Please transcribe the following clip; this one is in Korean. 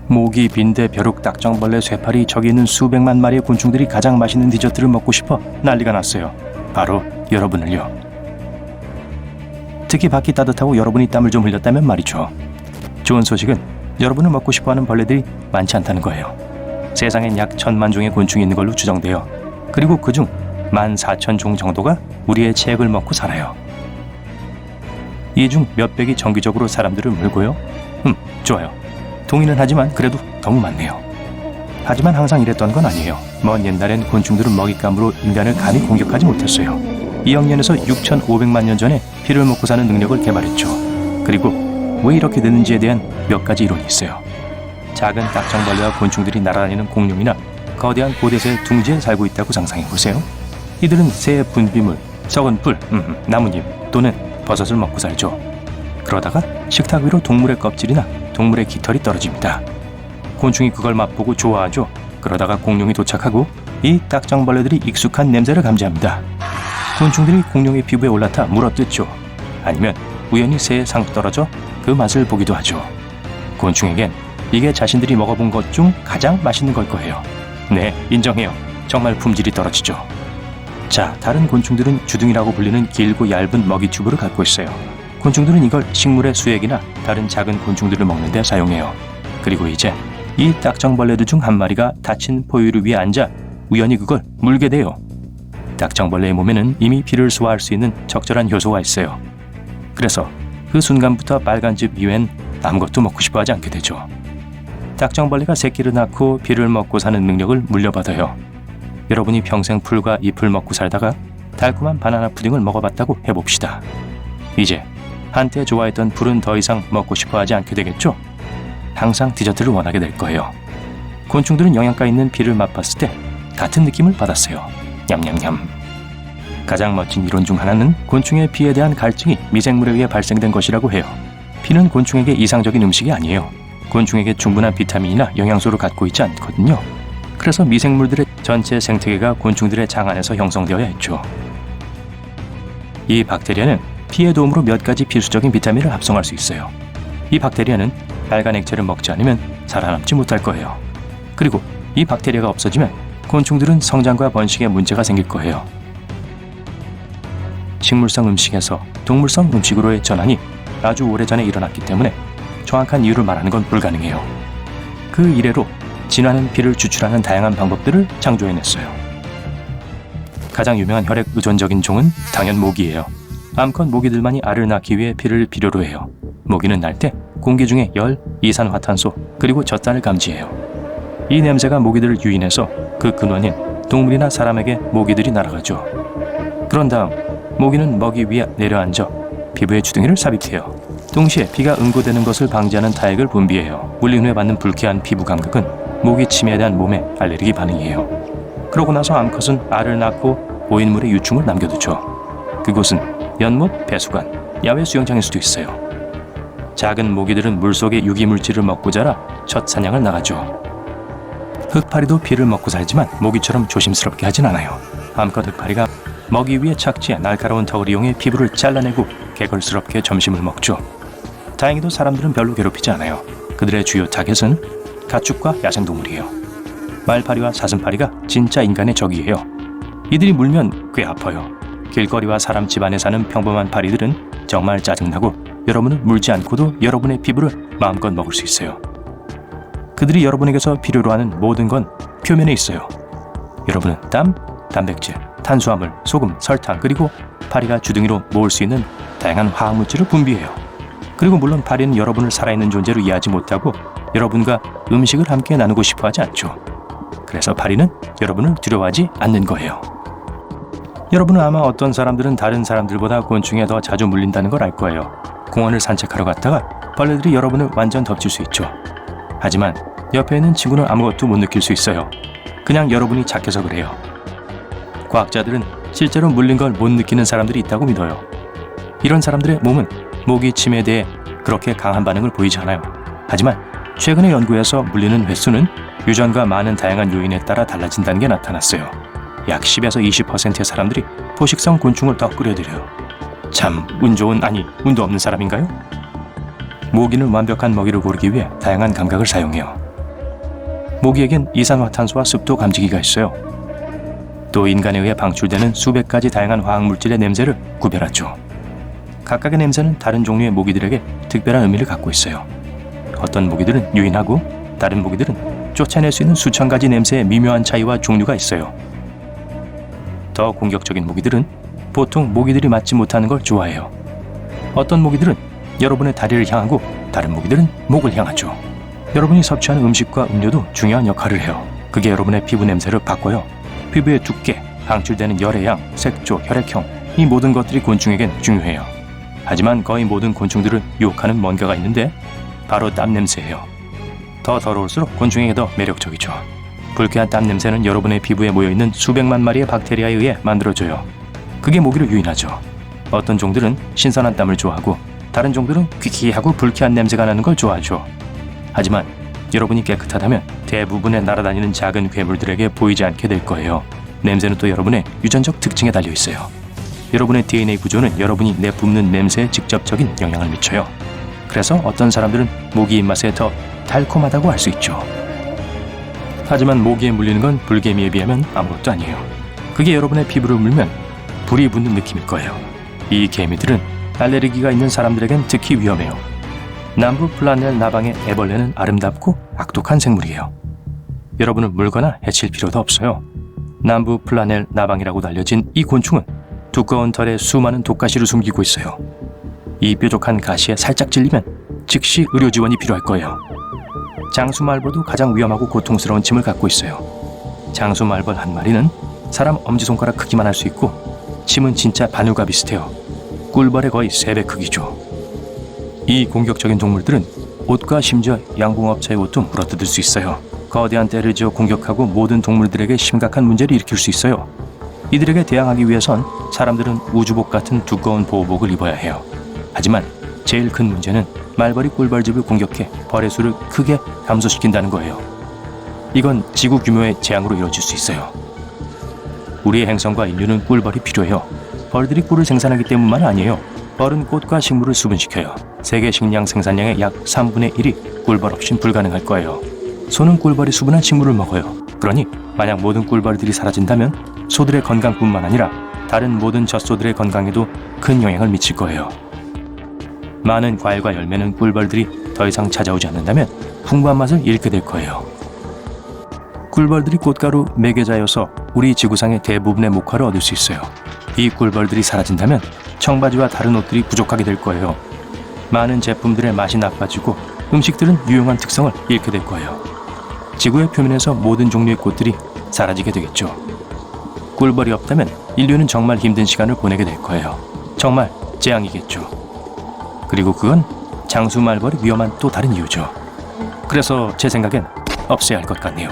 모기, 빈대, 벼룩, 딱정벌레, 쇠파리, 저기 있는 수백만 마리의 곤충들이 가장 맛있는 디저트를 먹고 싶어 난리가 났어요. 바로 여러분을요. 특히 밖이 따뜻하고 여러분이 땀을 좀 흘렸다면 말이죠. 좋은 소식은 여러분을 먹고 싶어하는 벌레들이 많지 않다는 거예요. 세상엔 약 1000만 종의 곤충이 있는 걸로 추정돼요. 그리고 그중 14,000종 정도가 우리의 체액을 먹고 살아요. 이 중 몇백이 정기적으로 사람들을 물고요. 좋아요. 동의는 하지만 그래도 너무 많네요. 하지만 항상 이랬던 건 아니에요. 먼 옛날엔 곤충들은 먹잇감으로 인간을 감히 공격하지 못했어요. 2억 년에서 6,500만 년 전에 피를 먹고 사는 능력을 개발했죠. 그리고 왜 이렇게 됐는지에 대한 몇 가지 이론이 있어요. 작은 딱정벌레와 곤충들이 날아다니는 공룡이나 거대한 고대새의 둥지에 살고 있다고 상상해보세요. 이들은 새의 분비물, 썩은 풀, 나뭇잎 또는 버섯을 먹고 살죠. 그러다가 식탁 위로 동물의 껍질이나 동물의 깃털이 떨어집니다. 곤충이 그걸 맛보고 좋아하죠. 그러다가 공룡이 도착하고 이 딱정벌레들이 익숙한 냄새를 감지합니다. 곤충들이 공룡의 피부에 올라타 물어뜯죠. 아니면 우연히 새에 상떨어져 그 맛을 보기도 하죠. 곤충에겐 이게 자신들이 먹어본 것 중 가장 맛있는 걸 거예요. 네, 인정해요. 정말 품질이 떨어지죠. 자, 다른 곤충들은 주둥이라고 불리는 길고 얇은 먹이 튜브를 갖고 있어요. 곤충들은 이걸 식물의 수액이나 다른 작은 곤충들을 먹는 데 사용해요. 그리고 이제 이 딱정벌레들 중 한 마리가 다친 포유류 위에 앉아 우연히 그걸 물게 돼요. 딱정벌레의 몸에는 이미 피를 소화할 수 있는 적절한 효소가 있어요. 그래서 그 순간부터 빨간즙 이외엔 아무것도 먹고 싶어 하지 않게 되죠. 딱정벌레가 새끼를 낳고 피를 먹고 사는 능력을 물려받아요. 여러분이 평생 풀과 잎을 먹고 살다가 달콤한 바나나 푸딩을 먹어봤다고 해봅시다. 이제 한때 좋아했던 풀은 더 이상 먹고 싶어 하지 않게 되겠죠? 항상 디저트를 원하게 될 거예요. 곤충들은 영양가 있는 피를 맛봤을 때 같은 느낌을 받았어요. 냠냠냠. 가장 멋진 이론 중 하나는 곤충의 피에 대한 갈증이 미생물에 의해 발생된 것이라고 해요. 피는 곤충에게 이상적인 음식이 아니에요. 곤충에게 충분한 비타민이나 영양소를 갖고 있지 않거든요. 그래서 미생물들의 전체 생태계가 곤충들의 장 안에서 형성되어야 했죠. 이 박테리아는 피의 도움으로 몇 가지 필수적인 비타민을 합성할 수 있어요. 이 박테리아는 빨간 액체를 먹지 않으면 살아남지 못할 거예요. 그리고 이 박테리아가 없어지면 곤충들은 성장과 번식에 문제가 생길 거예요. 식물성 음식에서 동물성 음식으로의 전환이 아주 오래전에 일어났기 때문에 정확한 이유를 말하는 건 불가능해요. 그 이래로 진화는 피를 추출하는 다양한 방법들을 창조해냈어요. 가장 유명한 혈액 의존적인 종은 당연 모기예요. 암컷 모기들만이 알을 낳기 위해 피를 필요로 해요. 모기는 날 때 공기 중에 열, 이산화탄소, 그리고 젖산을 감지해요. 이 냄새가 모기들을 유인해서 그 근원인 동물이나 사람에게 모기들이 날아가죠. 그런 다음 모기는 먹이 위에 내려앉아 피부에 주둥이를 삽입해요. 동시에 피가 응고되는 것을 방지하는 타액을 분비해요. 물린 후에 받는 불쾌한 피부 감각은 모기 침에 대한 몸의 알레르기 반응이에요. 그러고 나서 암컷은 알을 낳고 오인물의 유충을 남겨두죠. 그곳은 연못, 배수관, 야외 수영장일 수도 있어요. 작은 모기들은 물속의 유기물질을 먹고 자라 첫 사냥을 나가죠. 흑파리도 피를 먹고 살지만 모기처럼 조심스럽게 하진 않아요. 암컷 흑파리가 먹이 위에 착지해 날카로운 턱을 이용해 피부를 잘라내고 개걸스럽게 점심을 먹죠. 다행히도 사람들은 별로 괴롭히지 않아요. 그들의 주요 타겟은 가축과 야생동물이에요. 말파리와 사슴파리가 진짜 인간의 적이에요. 이들이 물면 꽤 아파요. 길거리와 사람 집안에 사는 평범한 파리들은 정말 짜증나고 여러분을 물지 않고도 여러분의 피부를 마음껏 먹을 수 있어요. 그들이 여러분에게서 필요로 하는 모든 건 표면에 있어요. 여러분은 땀, 단백질, 탄수화물, 소금, 설탕, 그리고 파리가 주둥이로 모을 수 있는 다양한 화학물질을 분비해요. 그리고 물론 파리는 여러분을 살아있는 존재로 이해하지 못하고 여러분과 음식을 함께 나누고 싶어 하지 않죠. 그래서 파리는 여러분을 두려워하지 않는 거예요. 여러분은 아마 어떤 사람들은 다른 사람들보다 곤충에 더 자주 물린다는 걸 알 거예요. 공원을 산책하러 갔다가 벌레들이 여러분을 완전 덮칠 수 있죠. 하지만 옆에 있는 친구는 아무것도 못 느낄 수 있어요. 그냥 여러분이 착해서 그래요. 과학자들은 실제로 물린 걸 못 느끼는 사람들이 있다고 믿어요. 이런 사람들의 몸은 모기 침에 대해 그렇게 강한 반응을 보이지 않아요. 하지만 최근의 연구에서 물리는 횟수는 유전과 많은 다양한 요인에 따라 달라진다는 게 나타났어요. 약 10에서 20%의 사람들이 포식성 곤충을 더 끌어들여요. 참 운 좋은, 아니 운도 없는 사람인가요? 모기는 완벽한 먹이를 고르기 위해 다양한 감각을 사용해요. 모기에겐 이산화탄소와 습도 감지기가 있어요. 또 인간에 의해 방출되는 수백 가지 다양한 화학물질의 냄새를 구별하죠. 각각의 냄새는 다른 종류의 모기들에게 특별한 의미를 갖고 있어요. 어떤 모기들은 유인하고 다른 모기들은 쫓아낼 수 있는 수천 가지 냄새의 미묘한 차이와 종류가 있어요. 더 공격적인 모기들은 보통 모기들이 맡지 못하는 걸 좋아해요. 어떤 모기들은 여러분의 다리를 향하고 다른 모기들은 목을 향하죠. 여러분이 섭취하는 음식과 음료도 중요한 역할을 해요. 그게 여러분의 피부 냄새를 바꿔요. 피부의 두께, 방출되는 열의 양, 색조, 혈액형, 이 모든 것들이 곤충에겐 중요해요. 하지만 거의 모든 곤충들을 유혹하는 뭔가가 있는데 바로 땀 냄새예요. 더 더러울수록 곤충에게 더 매력적이죠. 불쾌한 땀 냄새는 여러분의 피부에 모여있는 수백만 마리의 박테리아에 의해 만들어져요. 그게 모기를 유인하죠. 어떤 종들은 신선한 땀을 좋아하고 다른 종들은 귀귀하고 불쾌한 냄새가 나는 걸 좋아하죠. 하지만 여러분이 깨끗하다면 대부분의 날아다니는 작은 괴물들에게 보이지 않게 될 거예요. 냄새는 또 여러분의 유전적 특징에 달려 있어요. 여러분의 DNA 구조는 여러분이 내뿜는 냄새에 직접적인 영향을 미쳐요. 그래서 어떤 사람들은 모기 입맛에 더 달콤하다고 할 수 있죠. 하지만 모기에 물리는 건 불개미에 비하면 아무것도 아니에요. 그게 여러분의 피부를 물면 불이 붙는 느낌일 거예요. 이 개미들은 알레르기가 있는 사람들에겐 특히 위험해요. 남부 플라넬 나방의 애벌레는 아름답고 악독한 생물이에요. 여러분은 물거나 해칠 필요도 없어요. 남부 플라넬 나방이라고 알려진 이 곤충은 두꺼운 털에 수많은 독가시를 숨기고 있어요. 이 뾰족한 가시에 살짝 찔리면 즉시 의료 지원이 필요할 거예요. 장수말벌도 가장 위험하고 고통스러운 침을 갖고 있어요. 장수말벌 한 마리는 사람 엄지손가락 크기만 할 수 있고 침은 진짜 바늘과 비슷해요. 꿀벌의 거의 3배 크기죠. 이 공격적인 동물들은 옷과 심지어 양봉업체의 옷도 물어뜯을 수 있어요. 거대한 떼를 지어 공격하고 모든 동물들에게 심각한 문제를 일으킬 수 있어요. 이들에게 대항하기 위해선 사람들은 우주복 같은 두꺼운 보호복을 입어야 해요. 하지만 제일 큰 문제는 말벌이 꿀벌집을 공격해 벌의 수를 크게 감소시킨다는 거예요. 이건 지구 규모의 재앙으로 이뤄질 수 있어요. 우리의 행성과 인류는 꿀벌이 필요해요. 벌들이 꿀을 생산하기 때문만 아니에요. 벌은 꽃과 식물을 수분시켜요. 세계 식량 생산량의 약 3분의 1이 꿀벌 없인 불가능할 거예요. 소는 꿀벌이 수분한 식물을 먹어요. 그러니 만약 모든 꿀벌들이 사라진다면 소들의 건강뿐만 아니라 다른 모든 젖소들의 건강에도 큰 영향을 미칠 거예요. 많은 과일과 열매는 꿀벌들이 더 이상 찾아오지 않는다면 풍부한 맛을 잃게 될 거예요. 꿀벌들이 꽃가루 매개자여서 우리 지구상의 대부분의 목화를 얻을 수 있어요. 이 꿀벌들이 사라진다면 청바지와 다른 옷들이 부족하게 될 거예요. 많은 제품들의 맛이 나빠지고 음식들은 유용한 특성을 잃게 될 거예요. 지구의 표면에서 모든 종류의 꽃들이 사라지게 되겠죠. 꿀벌이 없다면 인류는 정말 힘든 시간을 보내게 될 거예요. 정말 재앙이겠죠. 그리고 그건 장수말벌이 위험한 또 다른 이유죠. 그래서 제 생각엔 없애야 할 것 같네요.